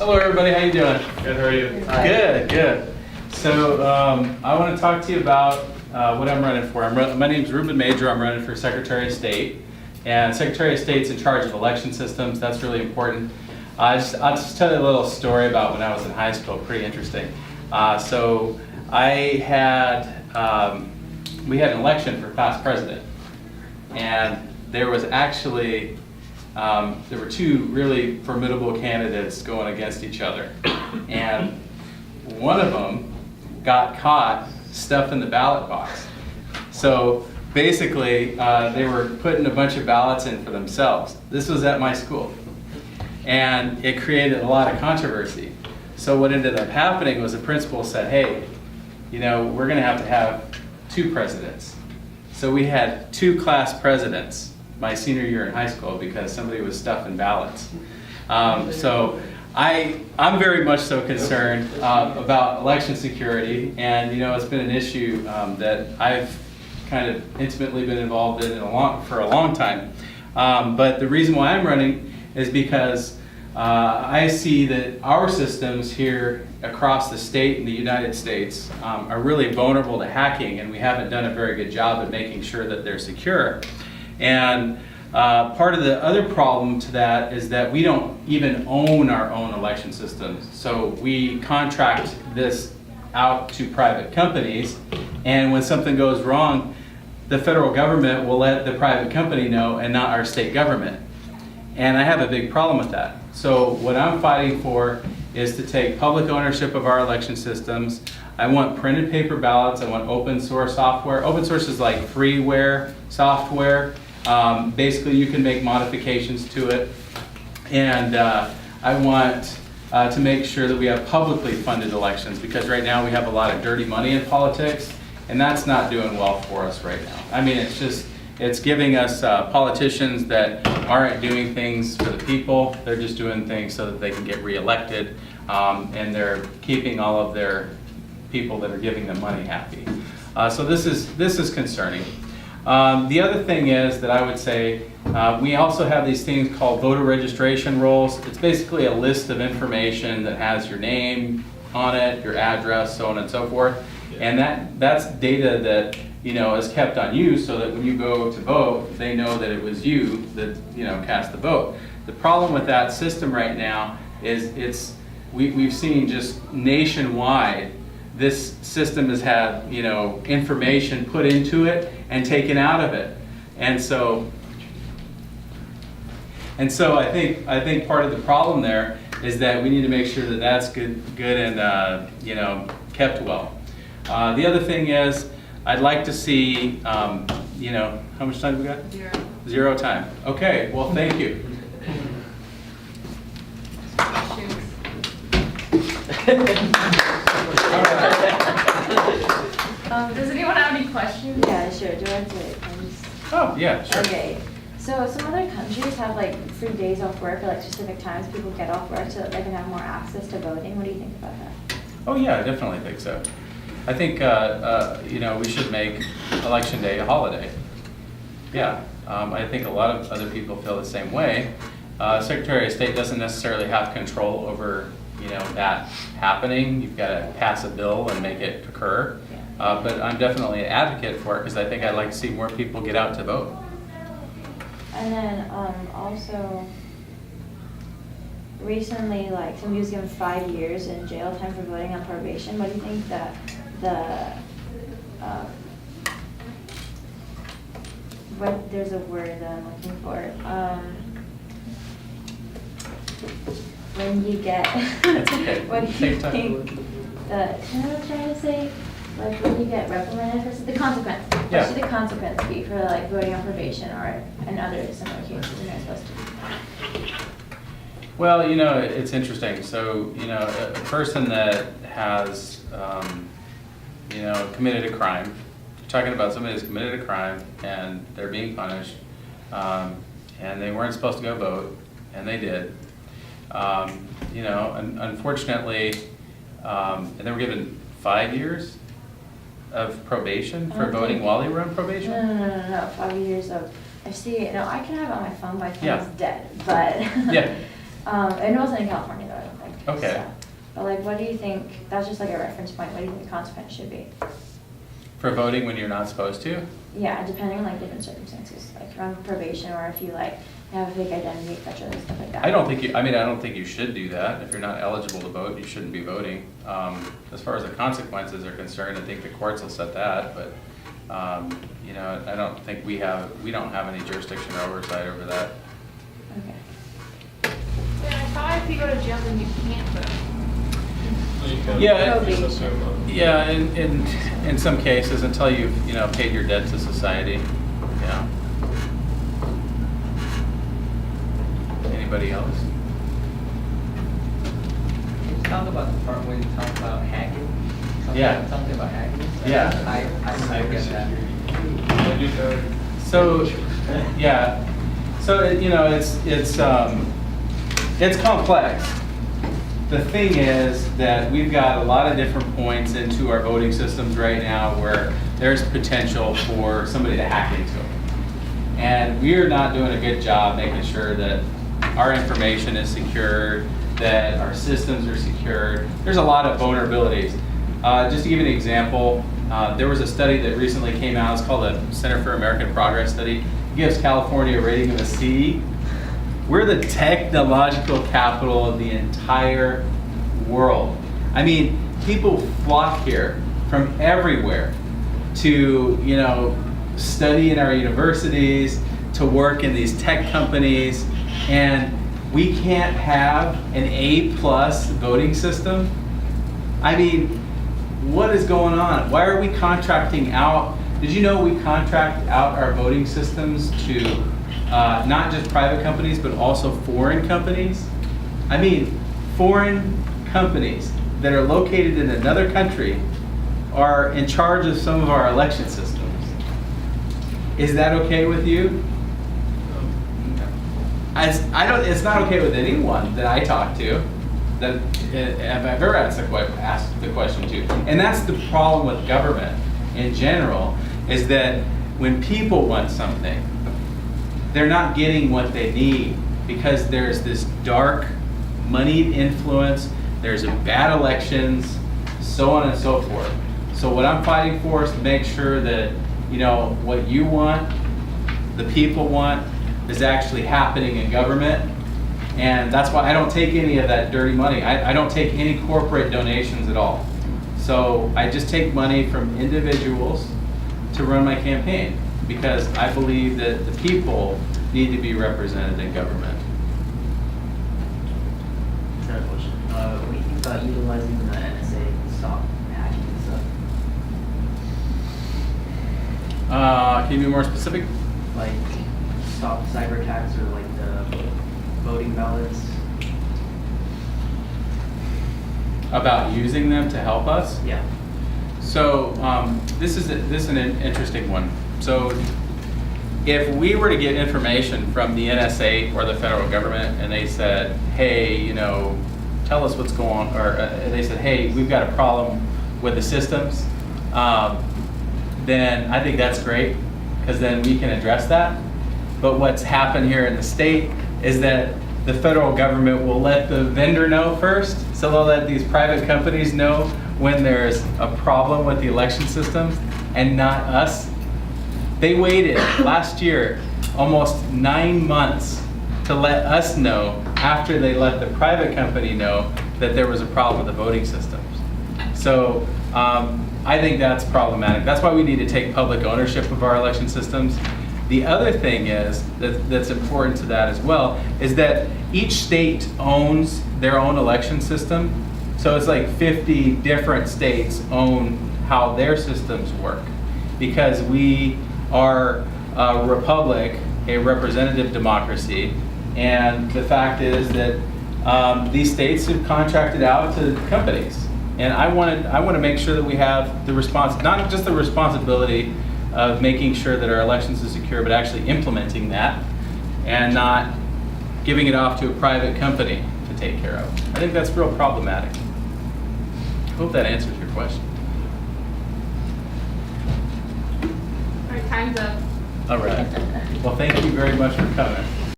Hello everybody, how you doing? Good, how are you? Good, good. So I want to talk to you about what I'm running for. My name is Ruben Major. I'm running for Secretary of State. And Secretary of State's in charge of election systems. That's really important. I'll just tell you a little story about when I was in high school. Pretty interesting. So we had an election for class president. And there was actually there were two really formidable candidates going against each other. And one of them got caught stuffing the ballot box. So basically, they were putting a bunch of ballots in for themselves. This was at my school. And it created a lot of controversy. So what ended up happening was the principal said, hey, you know, we're going to have two presidents. So we had two class presidents my senior year in high school because somebody was stuffing ballots. So I'm very much so concerned about election security, and you know it's been an issue that I've kind of intimately been involved in for a long time. But the reason why I'm running is because I see that our systems here across the state in the United States are really vulnerable to hacking, and we haven't done a very good job at making sure that they're secure. And part of the other problem to that is that we don't even own our own election systems. So we contract this out to private companies, and when something goes wrong, the federal government will let the private company know and not our state government. And I have a big problem with that. So what I'm fighting for is to take public ownership of our election systems. I want printed paper ballots. I want open source software. Open source is like freeware software. Basically, you can make modifications to it. And I want to make sure that we have publicly funded elections, because right now we have a lot of dirty money in politics, and that's not doing well for us right now. I mean, it's giving us politicians that aren't doing things for the people. They're just doing things so that they can get reelected, and they're keeping all of their people that are giving them money happy. So this is concerning. The other thing is that I would say we also have these things called voter registration rolls. It's basically a list of information that has your name on it, your address, so on and so forth. And that's data that is kept on you, so that when you go to vote, they know that it was you that cast the vote. The problem with that system right now is we've seen just nationwide, this system has had information put into it and taken out of it, and so I think part of the problem there is that we need to make sure that that's good and kept well. The other thing is, I'd like to see how much time do we got? Zero time. Okay. Well, thank you. Does anyone have any questions? Yeah, sure. Do I have to? Oh, yeah, sure. Okay. So some other countries have like free days off work, or like specific times people get off work so that they can have more access to voting. What do you think about that? Oh yeah, I definitely think so. I think we should make Election Day a holiday. Yeah, I think a lot of other people feel the same way. Secretary of State doesn't necessarily have control over that happening. You've got to pass a bill and make it occur. But I'm definitely an advocate for it, because I think I'd like to see more people get out to vote. And then also recently, like somebody was given 5 years in jail time for voting on probation. What do you think that there's a word that I'm looking for. When you get, That's okay. what do you think? You know what I'm trying to say? Like when you get reprimanded for the consequence. Yeah. What should the consequence be for like voting on probation or in other similar cases when you're supposed to? Well, it's interesting. So, a person that has, committed a crime, you're talking about somebody who's committed a crime and they're being punished, and they weren't supposed to go vote, and they did. Unfortunately, and they were given 5 years of probation for voting while they were on probation? No, 5 years of, I see it, no, I can have it on my phone, my phone's Yeah. dead, but. Yeah. It wasn't in California though, I don't think. Okay. stuff. But like, what do you think, that's just like a reference point, what do you think the consequence should be? For voting when you're not supposed to? Yeah, depending on like different circumstances, like if you're on probation or if you like have a fake identity, et cetera, stuff like that. I don't think you should do that. If you're not eligible to vote, you shouldn't be voting. As far as the consequences are concerned, I think the courts will set that, but, you know, I don't think we don't have any jurisdiction or oversight over that. Okay. And I thought if you go to jail, then you can't vote. Yeah, Probation. yeah, in some cases, until you've, you know, paid your debt to society, yeah. Anybody else? Can you talk about the part where you talk about hacking? Yeah. Something about hacking? Yeah. I get that. So, yeah, so, you know, it's complex. The thing is that we've got a lot of different points into our voting systems right now where there's potential for somebody to hack into them. And we're not doing a good job making sure that our information is secured, that our systems are secured. There's a lot of vulnerabilities. Just to give you an example, there was a study that recently came out. It's called the Center for American Progress study. It gives California a rating of a C. We're the technological capital of the entire world. I mean, people flock here from everywhere to, you know, study in our universities, to work in these tech companies, and we can't have an A+ voting system. I mean, what is going on? Why are we contracting out? Did you know we contract out our voting systems to not just private companies, but also foreign companies? I mean, foreign companies that are located in another country are in charge of some of our election systems. Is that okay with you? It's not okay with anyone that I talk to that I've ever asked the question to. And that's the problem with government in general, is that when people want something, they're not getting what they need because there's this dark, moneyed influence, there's bad elections, so on and so forth. So what I'm fighting for is to make sure that, you know, what you want, the people want, is actually happening in government. And that's why I don't take any of that dirty money. I don't take any corporate donations at all. So I just take money from individuals to run my campaign because I believe that the people need to be represented in government. Another question. What do you think about utilizing the NSA to stop hacking and stuff? Can you be more specific? Like stop cyber attacks or like the voting ballots? About using them to help us? Yeah. So this is an interesting one. So if we were to get information from the NSA or the federal government and they said, hey, you know, tell us what's going on, or they said, hey, we've got a problem with the systems, then I think that's great because then we can address that. But what's happened here in the state is that the federal government will let the vendor know first, so they'll let these private companies know when there's a problem with the election systems and not us. They waited last year almost 9 months to let us know after they let the private company know that there was a problem with the voting systems. So I think that's problematic. That's why we need to take public ownership of our election systems. The other thing is that's important to that as well is that each state owns their own election system. So it's like 50 different states own how their systems work because we are a republic, a representative democracy, and the fact is that these states have contracted out to companies. And I want to make sure that we have the not just the responsibility of making sure that our elections are secure, but actually implementing that and not giving it off to a private company to take care of. I think that's real problematic. I hope that answers your question. All right, time's up. All right. Well, thank you very much for coming.